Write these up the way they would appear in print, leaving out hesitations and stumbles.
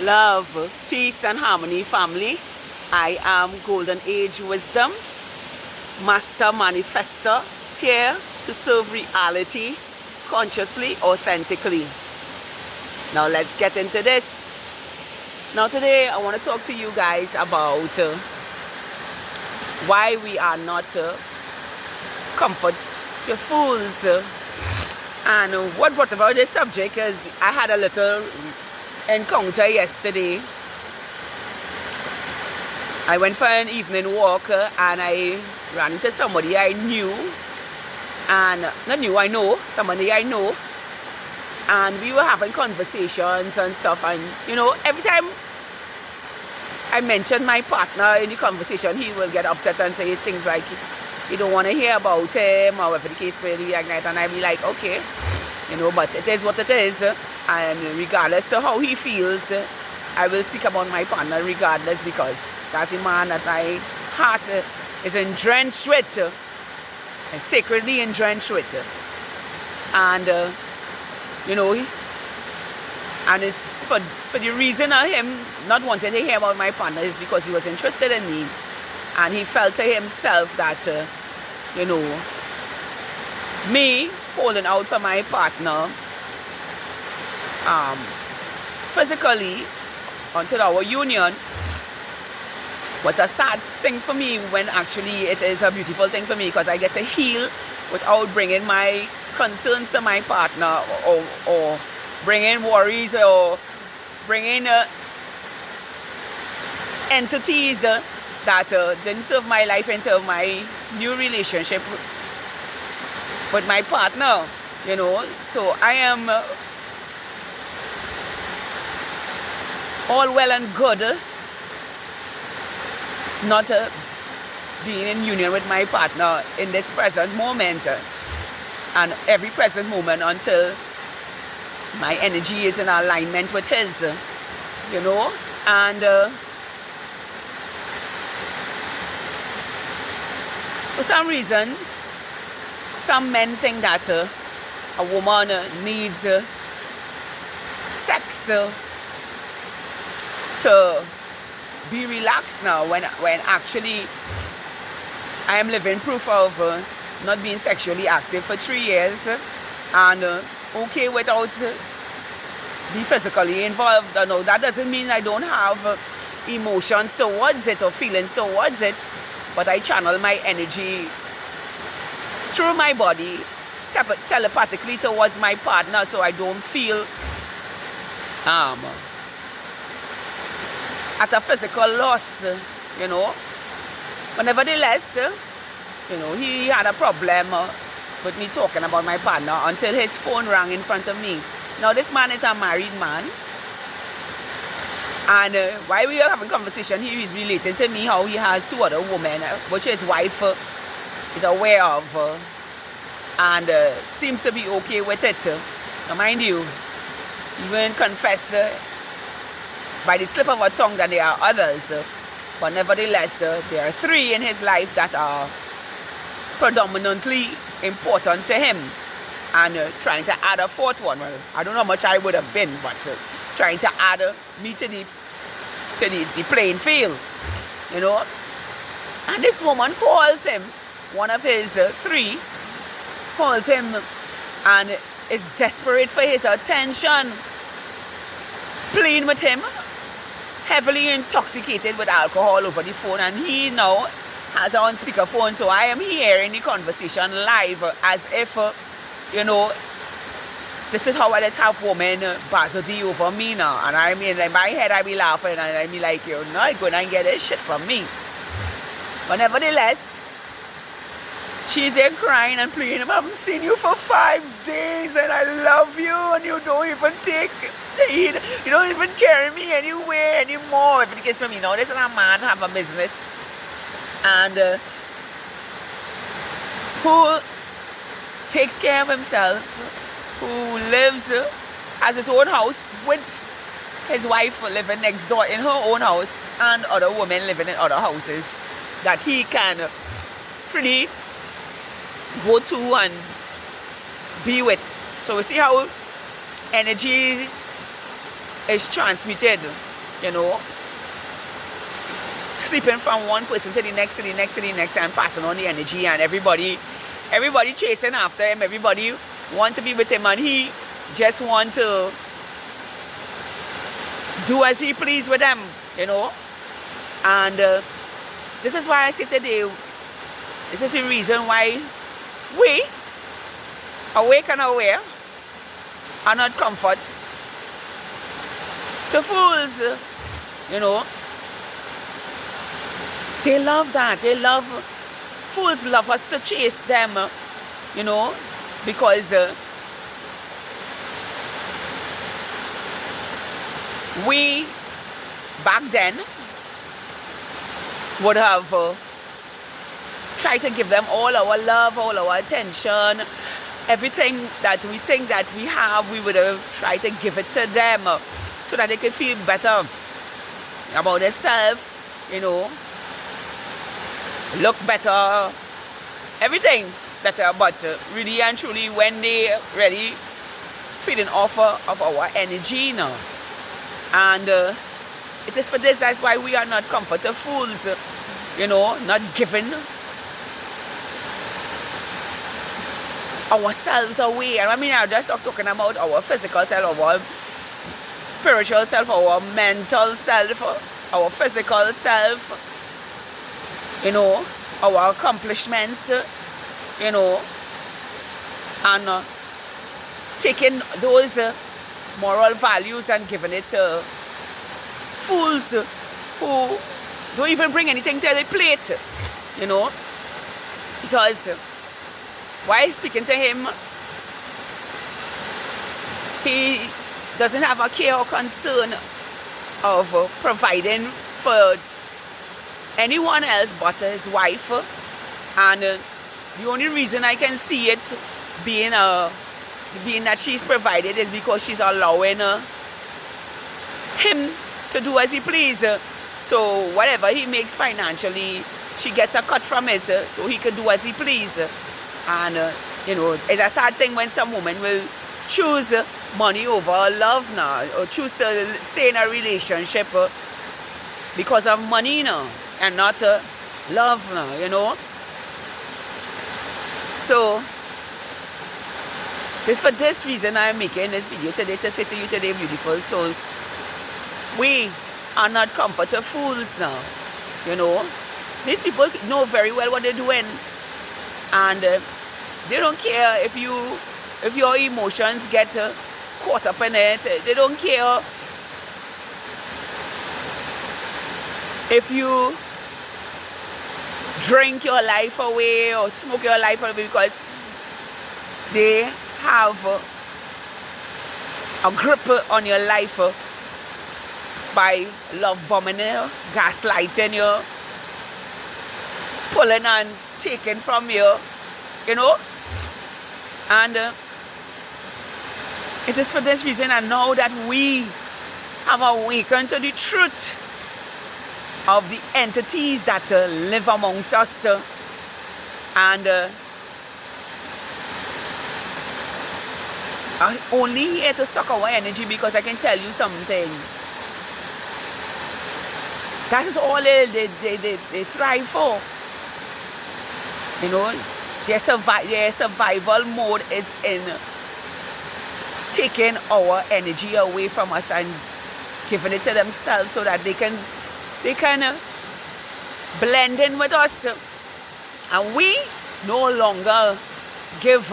Love, peace and harmony, family. I am Golden Age Wisdom, Master Manifester, here to serve reality consciously, authentically. Now let's get into this. Now today I want to talk to you guys about why we are not comfort to fools. And what brought about this subject is I had a little encounter yesterday. I went for an evening walk and I ran into somebody I knew, and I know somebody I know, and we were having conversations and stuff, and every time I mentioned my partner in the conversation, he will get upset and say things like he don't want to hear about him or whatever the case may be like that, and I'll be like, okay, but it is what it is, and regardless of how he feels, I will speak about my partner regardless, because that's a man that my heart is drenched with, and sacredly drenched with, and and for the reason of him not wanting to hear about my partner is because he was interested in me, and he felt to himself that me holding out for my partner physically until our union was a sad thing for me, when actually it is a beautiful thing for me, because I get to heal without bringing my concerns to my partner, or bringing worries, or bringing entities that didn't serve my life into my new relationship with my partner. So I am all well and good not being in union with my partner in this present moment, and every present moment until my energy is in alignment with his, and for some reason some men think that a woman needs sex to be relaxed now, when actually I am living proof of not being sexually active for 3 years, and okay without be physically involved. No, that doesn't mean I don't have emotions towards it or feelings towards it, but I channel my energy through my body telepathically towards my partner, so I don't feel at a physical loss, But nevertheless, he had a problem with me talking about my partner until his phone rang in front of me. Now this man is a married man, and while we were having conversation, he is relating to me how he has 2 other women, which his wife is aware of, and seems to be okay with it. Now mind you, even confess by the slip of a tongue that there are others, but nevertheless there are 3 in his life that are predominantly important to him, and trying to add a 4th one. Well, I don't know how much I would have been, but trying to add me to the playing field, And this woman calls him, one of his 3 calls him, and is desperate for his attention, playing with him, heavily intoxicated with alcohol over the phone, and he now has on speakerphone, so I am hearing the conversation live, as if this is how I just have women basity over me now. And I mean, in my head I be laughing, and I be like, you're not gonna get this shit from me. But nevertheless, she's there crying and pleading, I haven't seen you for 5 days, and I love you, and you don't even take the heed. You don't even carry me anywhere anymore. If it gets from me now, this is a man have a business, and who takes care of himself, who lives has his own house with his wife living next door in her own house, and other women living in other houses that he can freely go to and be with. So we see how energy is transmitted you know, sleeping from one person to the next, to the next, to the next, and passing on the energy, and everybody chasing after him, everybody want to be with him, and he just want to do as he please with them, you know. And this is why I say today, this is the reason why we, awake and aware, are not comfort to fools, you know. They love that. They love, fools love us to chase them, you know, because we, back then, would have tried to give them all our love, all our attention, everything that we think that we have, we would have tried to give it to them so that they could feel better about themselves, you know, look better, everything better. But really and truly, when they really feeding off of our energy now, and it is for this, that's why we are not comforted fools, you know, not giving ourselves away. And I mean, I'm just not talking about our physical self, our spiritual self, our mental self, our physical self, you know, our accomplishments, you know, and taking those moral values and giving it to fools who don't even bring anything to the plate, you know. Because while speaking to him, he doesn't have a care or concern of providing for anyone else but his wife. And the only reason I can see it being that she's provided is because she's allowing him to do as he pleases. So whatever he makes financially, she gets a cut from it, so he can do as he pleases. And you know, it's a sad thing when some woman will choose money over love now, or choose to stay in a relationship because of money now, and not love now, you know. So for this reason I'm making this video today, to say to you today, beautiful souls, we are not comforted fools now, you know. These people know very well what they're doing, and they don't care if your emotions get caught up in it. They don't care if you drink your life away or smoke your life away, because they have a grip on your life by love bombing you, gaslighting you, pulling and taking from you, you know. And it is for this reason, and now that we have awakened to the truth of the entities that live amongst us, and are only here to suck our energy, because I can tell you something. That is all they thrive for. You know, their survival mode is in taking our energy away from us and giving it to themselves so that they can blend in with us. And we no longer give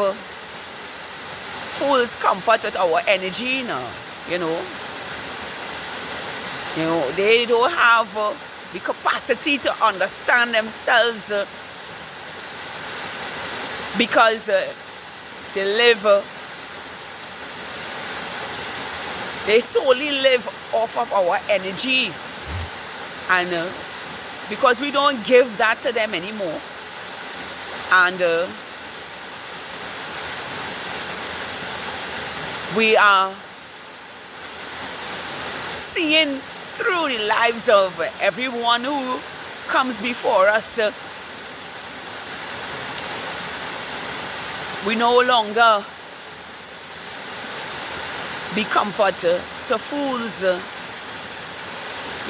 fools comfort with our energy now, you know. You know, they don't have the capacity to understand themselves because they solely live off of our energy, and because we don't give that to them anymore, and we are seeing through the lives of everyone who comes before us. We no longer be comfort to fools,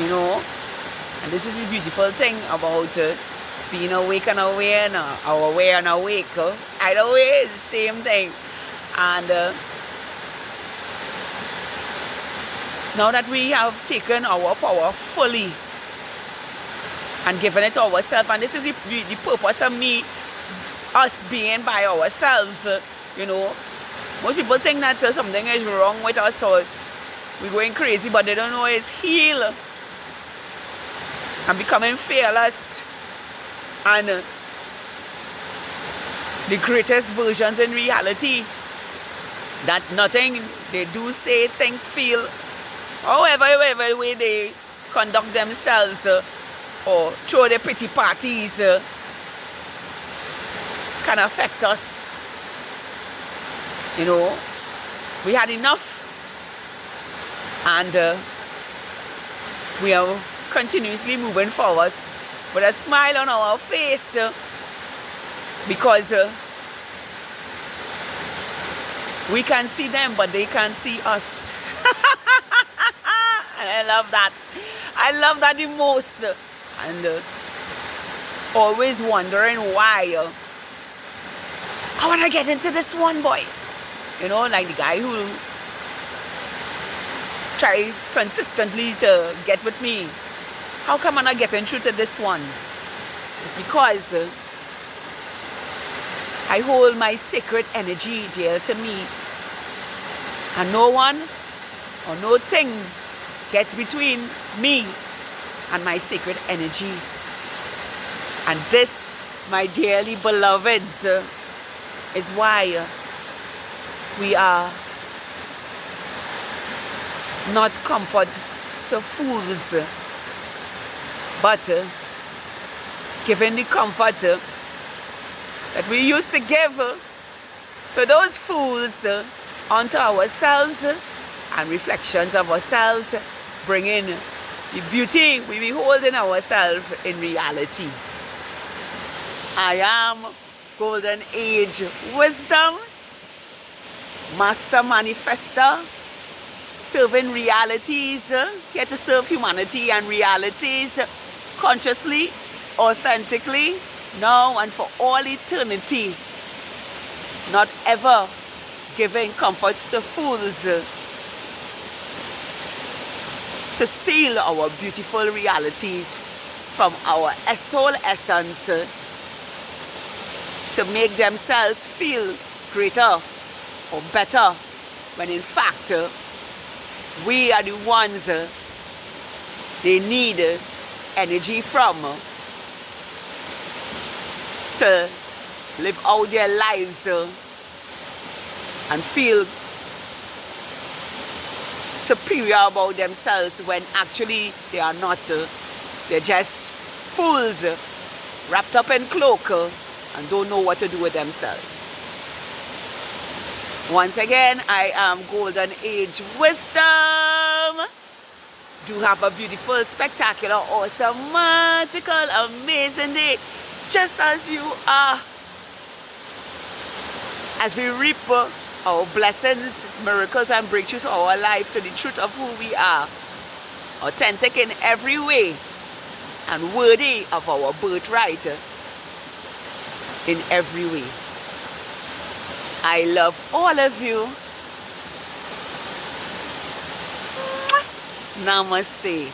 you know. And this is the beautiful thing about being awake and aware, or aware and awake. Either way, it's the same thing. And now that we have taken our power fully and given it to ourselves, and this is the purpose of us being by ourselves, you know. Most people think that something is wrong with us or we're going crazy, but they don't know it's heal and becoming fearless and the greatest versions in reality. That nothing they do, say, think, feel, however way they conduct themselves or throw their pity parties can affect us. You know, we had enough, and we are continuously moving forward with a smile on our face because we can see them, but they can't see us. And I love that. I love that the most. And always wondering why. I want to get into this one, boy. You know, like the guy who tries consistently to get with me. How come I'm not getting through to this one? It's because I hold my sacred energy dear to me. And no one or no thing gets between me and my sacred energy. And this, my dearly beloveds, is why we are not comfort to fools, but giving the comfort that we used to give to those fools unto ourselves and reflections of ourselves, bringing the beauty we behold in ourselves in reality. I am Golden Age Wisdom, Master Manifester, serving realities, here to serve humanity and realities consciously, authentically, now and for all eternity. Not ever giving comforts to fools to steal our beautiful realities from our soul essence to make themselves feel greater or better, when in fact we are the ones they need energy from to live out their lives and feel superior about themselves, when actually they are not. They're just fools wrapped up in cloak and don't know what to do with themselves. Once again, I am Golden Age Wisdom. Do have a beautiful, spectacular, awesome, magical, amazing day, just as you are. As we reap our blessings, miracles, and breakthroughs of our life to the truth of who we are, authentic in every way, and worthy of our birthright in every way. I love all of you. Namaste.